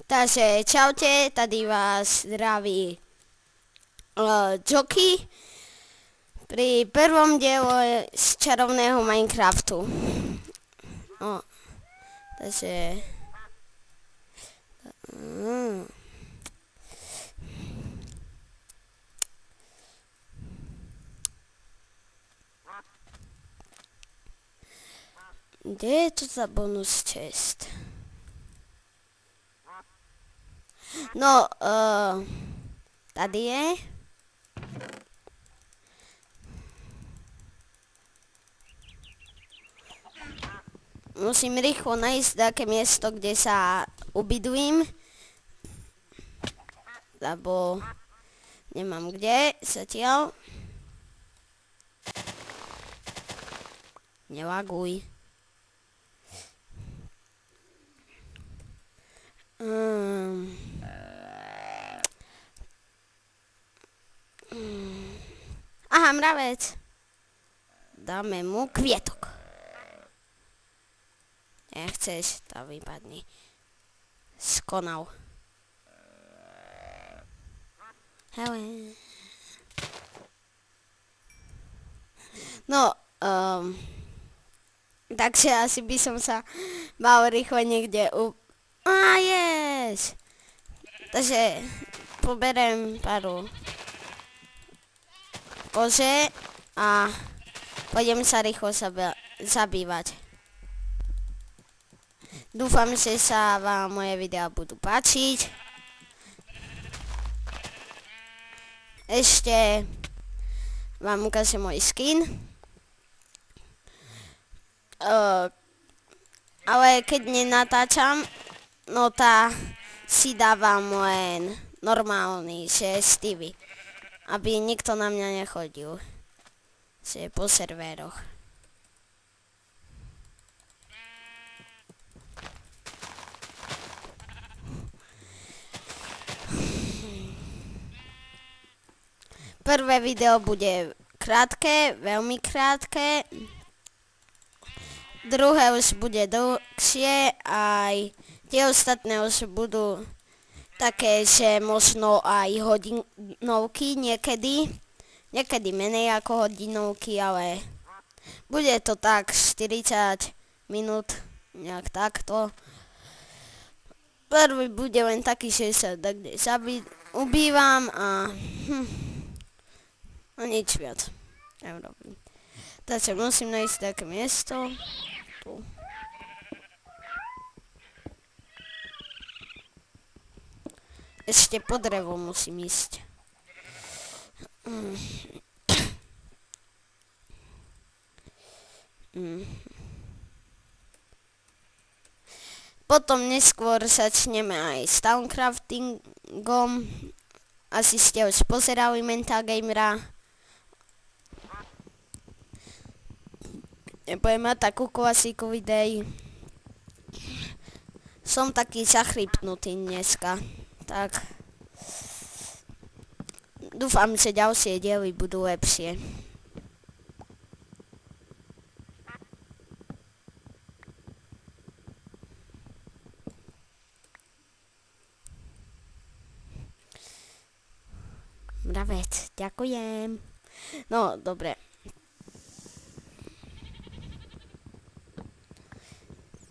Takže čaute, tady vás zdraví Joky pri prvom diele z čarovného Minecraftu. No, takže... Kde je to za bonus chest? No, tady je. Musím rýchlo nájsť také miesto, kde sa ubydujem. Lebo nemám kde zatiaľ. Nelaguj. Aha, mravec. Dáme mu kvietok. Nechceš, to vypadni. Skonal. Hele. No, takže asi by som sa mal rýchlo niekde yes! Takže poberiem paru kože a pôjdem sa rýchlo zabývať. Dúfam, že sa vám moje videá budú páčiť. Ešte vám ukážem môj skin. Ale keď nenatáčam, no tá si dávam len normálny, že Stevie. Aby nikto na mňa nechodil. Že po servéroch. Prvé video bude krátke, veľmi krátke. Druhé už bude dlhšie, aj tie ostatné už budú také, že možno aj hodinovky niekedy. Niekedy menej ako hodinovky, ale bude to tak 40 minút, nejak takto. Prvý bude len taký, že sa takde ubývam a nič viac neurobím. Takže musím nájsť také miesto. Tu. Ešte po drevo musím ísť. Potom neskôr začneme aj s towncraftingom. Asi ste už pozerali Mental Gamera. Nebudem mať takú klasiku videí. Som taký zachrypnutý dneska. Tak. Dúfam, že ďalšie diely budú lepšie. Mravec, ďakujem. No, dobre.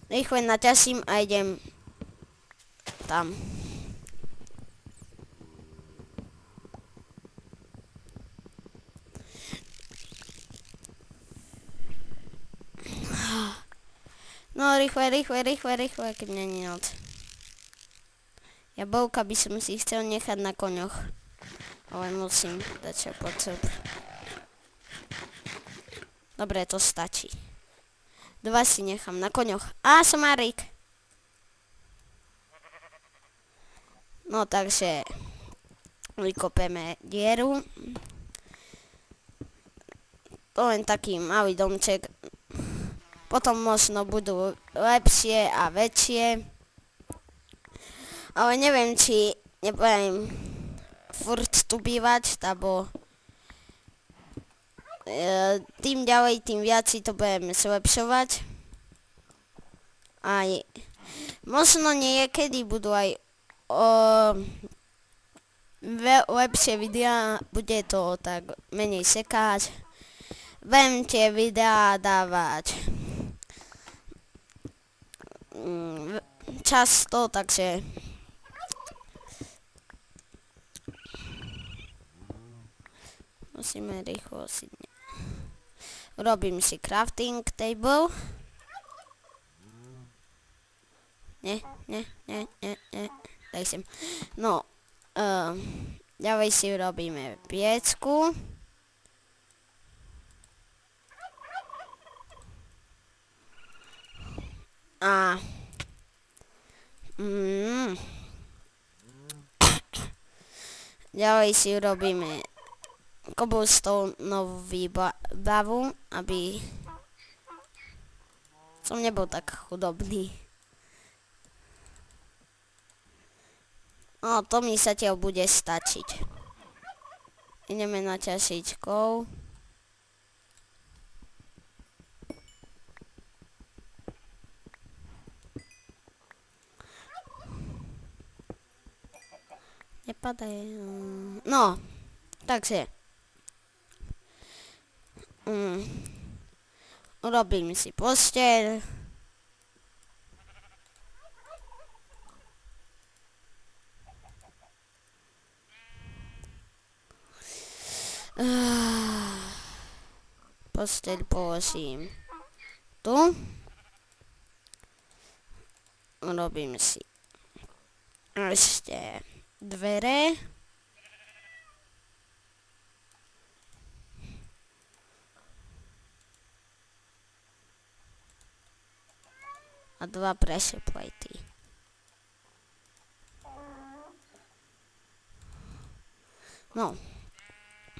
Rýchle naťasím a idem tam. No, rýchle, keď mňa nie noc. Jablka by som si chcel nechať na koňoch. Ale musím dať sa pod seb. Dobre, to stačí. 2 si nechám na koňoch. Somárik. No, takže vykopeme dieru. To len taký malý domček. Potom možno budú lepšie a väčšie. Ale neviem, či nebudem furt tu bývať, lebo tým ďalej, tým viac si to budeme zlepšovať. Aj možno niekedy budú aj lepšie videá, bude to tak menej sekať. Viem tie videá dávať často, takže musíme rýchlo si... Robím si crafting table. Nie. Daj sem. No, ďalej si robíme piecku. A ďalej si urobíme cobblestoneovú výbavu, aby som nebol tak chudobný. No, to mi zatiaľ bude stačiť. Ideme na ťažičkou. Nepadaj. No, takže. Urobím si posteľ. Posteľ položím tu. Urobím si ešte dvere. A 2 pressure platey. No,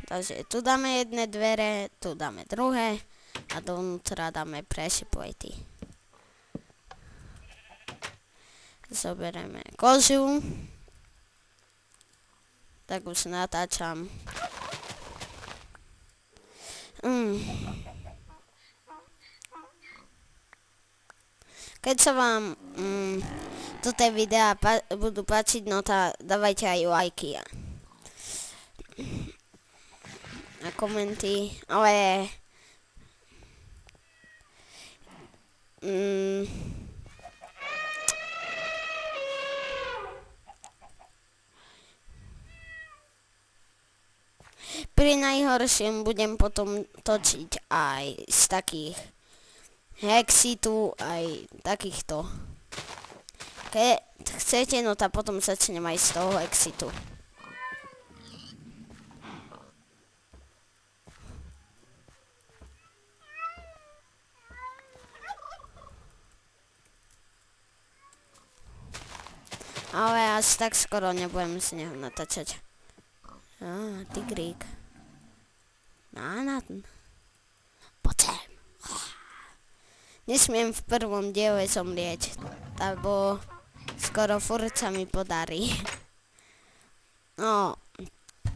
takže tu dáme jedné dvere, tu dáme druhé a dovnútra dáme pressure platey. Zoberieme kožu. Tak už natáčam. Keď sa vám toto videá budú páčiť, no dávajte aj lajky a komenty, ale pri najhorším budem potom točiť aj z takých Hexitu, aj takýchto. Keď chcete, no tak potom začnem aj z toho Hexitu. Ale až tak skoro nebudem z neho natáčať. Tigrík. Poď sem. Nesmiem v prvom diele zomrieť, lebo skoro furt sa mi podarí. No,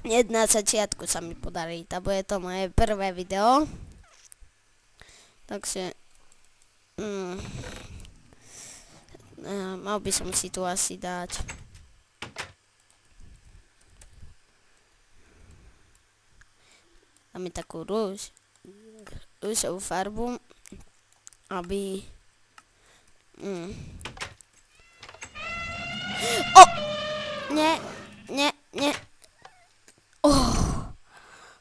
na začiatku sa mi podarí, lebo je to moje prvé video. Takže mal by som si tu asi dať dáme takú rúžovú farbu, aby nie.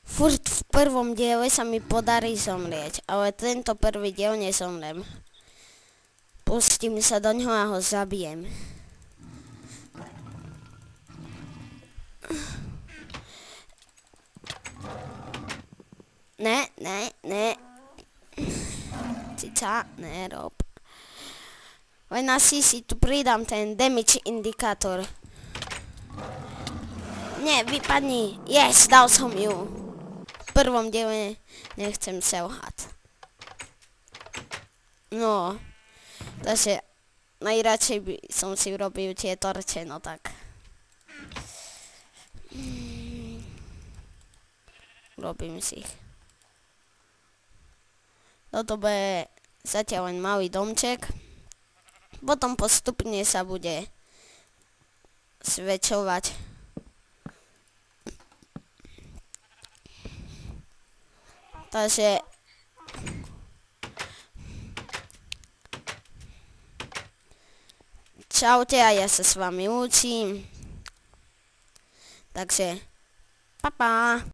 Furt v prvom diele sa mi podarí zomrieť, ale tento prvý diel nezomrem. Pustím sa do ňoho a ho zabijem. Ne. Cica, nerob. Len asi si tu pridám ten damage indikátor. Nie, vypadni. Yes, dal som ju. V prvom diele nechcem selhať. No, takže najradšej by som si urobil tie torče, no tak. Urobím si ich. Toto bude zatiaľ len malý domček. Potom postupne sa bude zväčšovať. Takže čaute a ja sa s vami učím. Takže pa pa.